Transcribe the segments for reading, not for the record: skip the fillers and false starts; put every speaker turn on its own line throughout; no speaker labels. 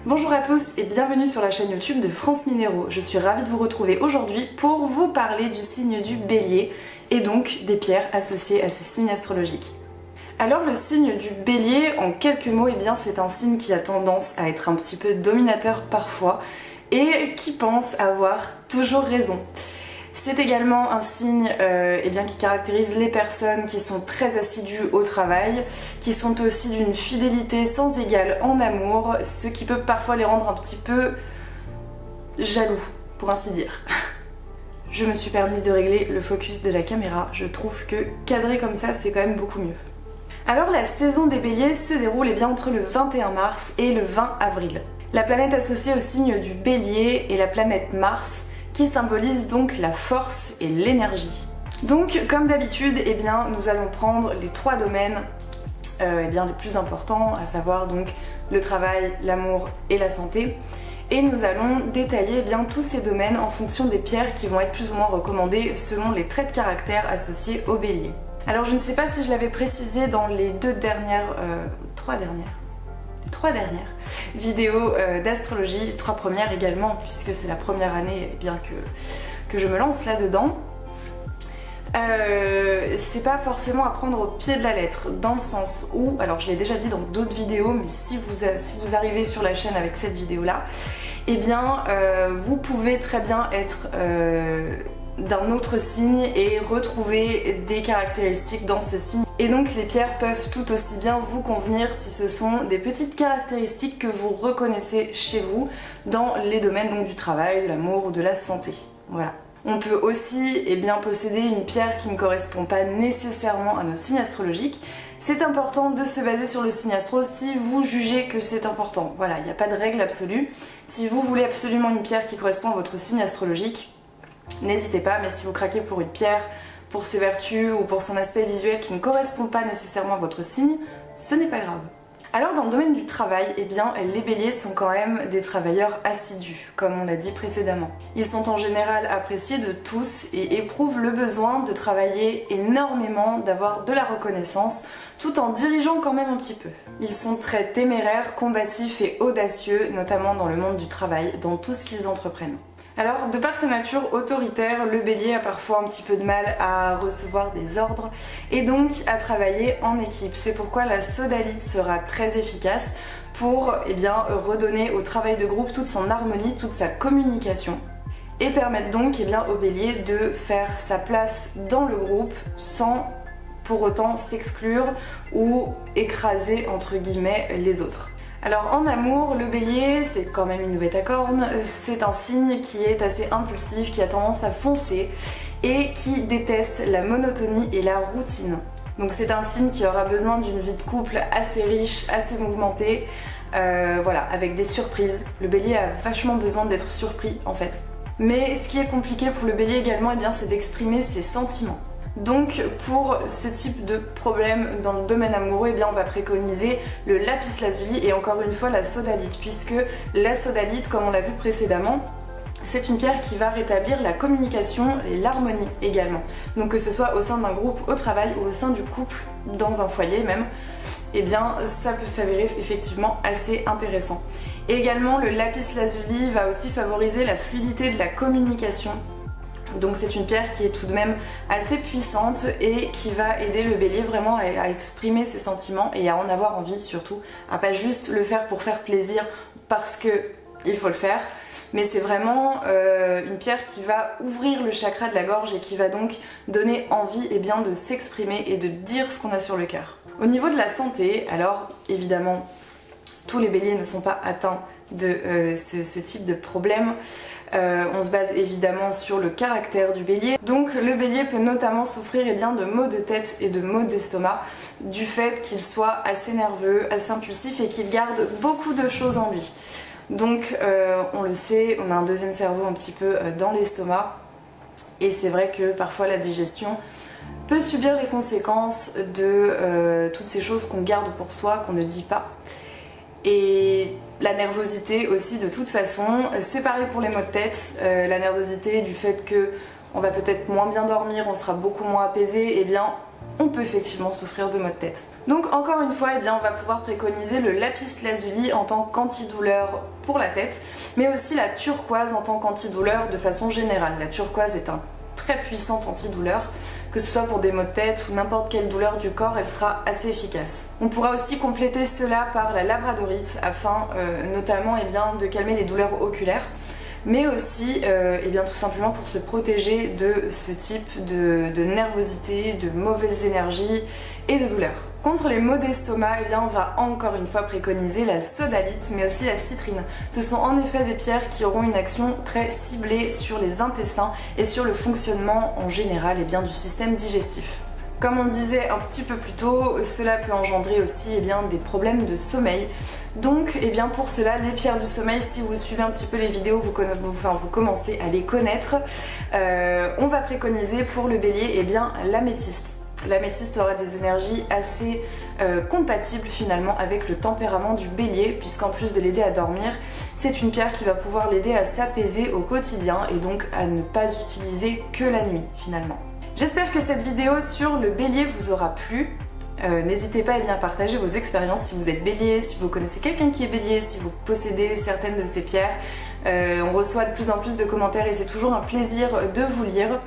Bonjour à tous et bienvenue sur la chaîne YouTube de France Minéraux. Je suis ravie de vous retrouver aujourd'hui pour vous parler du signe du Bélier et donc des pierres associées à ce signe astrologique. Alors le signe du Bélier, en quelques mots, c'est un signe qui a tendance à être un petit peu dominateur parfois et qui pense avoir toujours raison. C'est également un signe qui caractérise les personnes qui sont très assidues au travail, qui sont aussi d'une fidélité sans égale en amour, ce qui peut parfois les rendre un petit peu jaloux, pour ainsi dire. Je me suis permise de régler le focus de la caméra, je trouve que cadrer comme ça c'est quand même beaucoup mieux. Alors la saison des Béliers se déroule entre le 21 mars et le 20 avril. La planète associée au signe du Bélier est la planète Mars, qui symbolise donc la force et l'énergie. Donc comme d'habitude, nous allons prendre les trois domaines les plus importants, à savoir donc le travail, l'amour et la santé. Et nous allons détailler tous ces domaines en fonction des pierres qui vont être plus ou moins recommandées selon les traits de caractère associés au Bélier. Alors je ne sais pas si je l'avais précisé dans les trois dernières vidéos d'astrologie, les trois premières également, puisque c'est la première année que je me lance là-dedans. C'est pas forcément à prendre au pied de la lettre, dans le sens où, alors je l'ai déjà dit dans d'autres vidéos, mais si vous arrivez sur la chaîne avec cette vidéo-là, vous pouvez très bien être d'un autre signe et retrouver des caractéristiques dans ce signe. Et donc les pierres peuvent tout aussi bien vous convenir si ce sont des petites caractéristiques que vous reconnaissez chez vous dans les domaines du travail, de l'amour ou de la santé. Voilà. On peut aussi posséder une pierre qui ne correspond pas nécessairement à nos signes astrologiques. C'est important de se baser sur le signe astro si vous jugez que c'est important. Voilà, il n'y a pas de règle absolue. Si vous voulez absolument une pierre qui correspond à votre signe astrologique, n'hésitez pas, mais si vous craquez pour une pierre, pour ses vertus ou pour son aspect visuel qui ne correspond pas nécessairement à votre signe, ce n'est pas grave. Alors dans le domaine du travail, les béliers sont quand même des travailleurs assidus, comme on l'a dit précédemment. Ils sont en général appréciés de tous et éprouvent le besoin de travailler énormément, d'avoir de la reconnaissance, tout en dirigeant quand même un petit peu. Ils sont très téméraires, combatifs et audacieux, notamment dans le monde du travail, dans tout ce qu'ils entreprennent. Alors, de par sa nature autoritaire, le bélier a parfois un petit peu de mal à recevoir des ordres et donc à travailler en équipe. C'est pourquoi la sodalite sera très efficace pour redonner au travail de groupe toute son harmonie, toute sa communication et permettre donc au bélier de faire sa place dans le groupe sans pour autant s'exclure ou écraser entre guillemets les autres. Alors en amour, le bélier, c'est quand même une bête à cornes, c'est un signe qui est assez impulsif, qui a tendance à foncer et qui déteste la monotonie et la routine. Donc c'est un signe qui aura besoin d'une vie de couple assez riche, assez mouvementée, avec des surprises. Le bélier a vachement besoin d'être surpris en fait. Mais ce qui est compliqué pour le bélier également, c'est d'exprimer ses sentiments. Donc pour ce type de problème dans le domaine amoureux, on va préconiser le lapis lazuli et encore une fois la sodalite, puisque la sodalite, comme on l'a vu précédemment, c'est une pierre qui va rétablir la communication et l'harmonie également. Donc que ce soit au sein d'un groupe au travail ou au sein du couple, dans un foyer même, ça peut s'avérer effectivement assez intéressant. Et également le lapis lazuli va aussi favoriser la fluidité de la communication. Donc c'est une pierre qui est tout de même assez puissante et qui va aider le bélier vraiment à exprimer ses sentiments et à en avoir envie surtout, à pas juste le faire pour faire plaisir parce que il faut le faire, mais c'est vraiment une pierre qui va ouvrir le chakra de la gorge et qui va donc donner envie de s'exprimer et de dire ce qu'on a sur le cœur. Au niveau de la santé, alors évidemment tous les béliers ne sont pas atteints de ce type de problème. On se base évidemment sur le caractère du bélier. Donc le bélier peut notamment souffrir de maux de tête et de maux d'estomac du fait qu'il soit assez nerveux, assez impulsif et qu'il garde beaucoup de choses en lui. Donc on le sait, on a un deuxième cerveau un petit peu dans l'estomac et c'est vrai que parfois la digestion peut subir les conséquences de toutes ces choses qu'on garde pour soi, qu'on ne dit pas. Et la nervosité aussi de toute façon, c'est pareil pour les maux de tête, la nervosité du fait que on va peut-être moins bien dormir, on sera beaucoup moins apaisé, on peut effectivement souffrir de maux de tête. Donc encore une fois, on va pouvoir préconiser le lapis lazuli en tant qu'antidouleur pour la tête, mais aussi la turquoise en tant qu'antidouleur de façon générale. La turquoise est un très puissant antidouleur, que ce soit pour des maux de tête ou n'importe quelle douleur du corps, elle sera assez efficace. On pourra aussi compléter cela par la labradorite afin notamment de calmer les douleurs oculaires, mais aussi tout simplement pour se protéger de ce type de nervosité, de mauvaises énergies et de douleurs. Contre les maux d'estomac, on va encore une fois préconiser la sodalite, mais aussi la citrine. Ce sont en effet des pierres qui auront une action très ciblée sur les intestins et sur le fonctionnement en général du système digestif. Comme on le disait un petit peu plus tôt, cela peut engendrer aussi des problèmes de sommeil. Donc pour cela, les pierres du sommeil, si vous suivez un petit peu les vidéos, vous commencez à les connaître. On va préconiser pour le bélier l'améthyste. L'améthyste aura des énergies assez compatibles finalement avec le tempérament du bélier, puisqu'en plus de l'aider à dormir, c'est une pierre qui va pouvoir l'aider à s'apaiser au quotidien et donc à ne pas utiliser que la nuit finalement. J'espère que cette vidéo sur le bélier vous aura plu. N'hésitez pas à partager vos expériences si vous êtes bélier, si vous connaissez quelqu'un qui est bélier, si vous possédez certaines de ces pierres. On reçoit de plus en plus de commentaires et c'est toujours un plaisir de vous lire.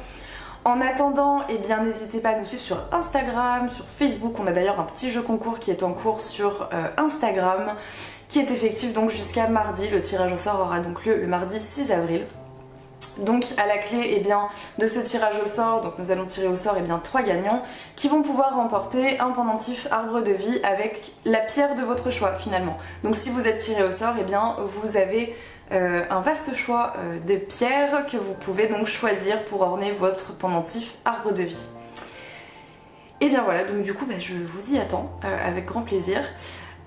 En attendant, n'hésitez pas à nous suivre sur Instagram, sur Facebook. On a d'ailleurs un petit jeu concours qui est en cours sur Instagram, qui est effectif donc jusqu'à mardi. Le tirage au sort aura donc lieu le mardi 6 avril. Donc à la clé de ce tirage au sort, donc nous allons tirer au sort 3 gagnants qui vont pouvoir remporter un pendentif arbre de vie avec la pierre de votre choix finalement. Donc si vous êtes tiré au sort, vous avez un vaste choix de pierres que vous pouvez donc choisir pour orner votre pendentif arbre de vie. Et voilà, donc du coup je vous y attends avec grand plaisir.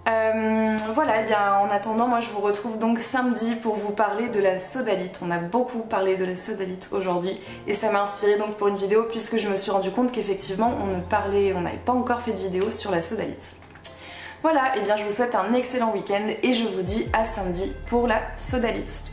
En attendant, moi je vous retrouve donc samedi pour vous parler de la sodalite. On a beaucoup parlé de la sodalite aujourd'hui et ça m'a inspiré donc pour une vidéo puisque je me suis rendu compte qu'effectivement on n'avait pas encore fait de vidéo sur la sodalite. Voilà, je vous souhaite un excellent week-end et je vous dis à samedi pour la sodalite.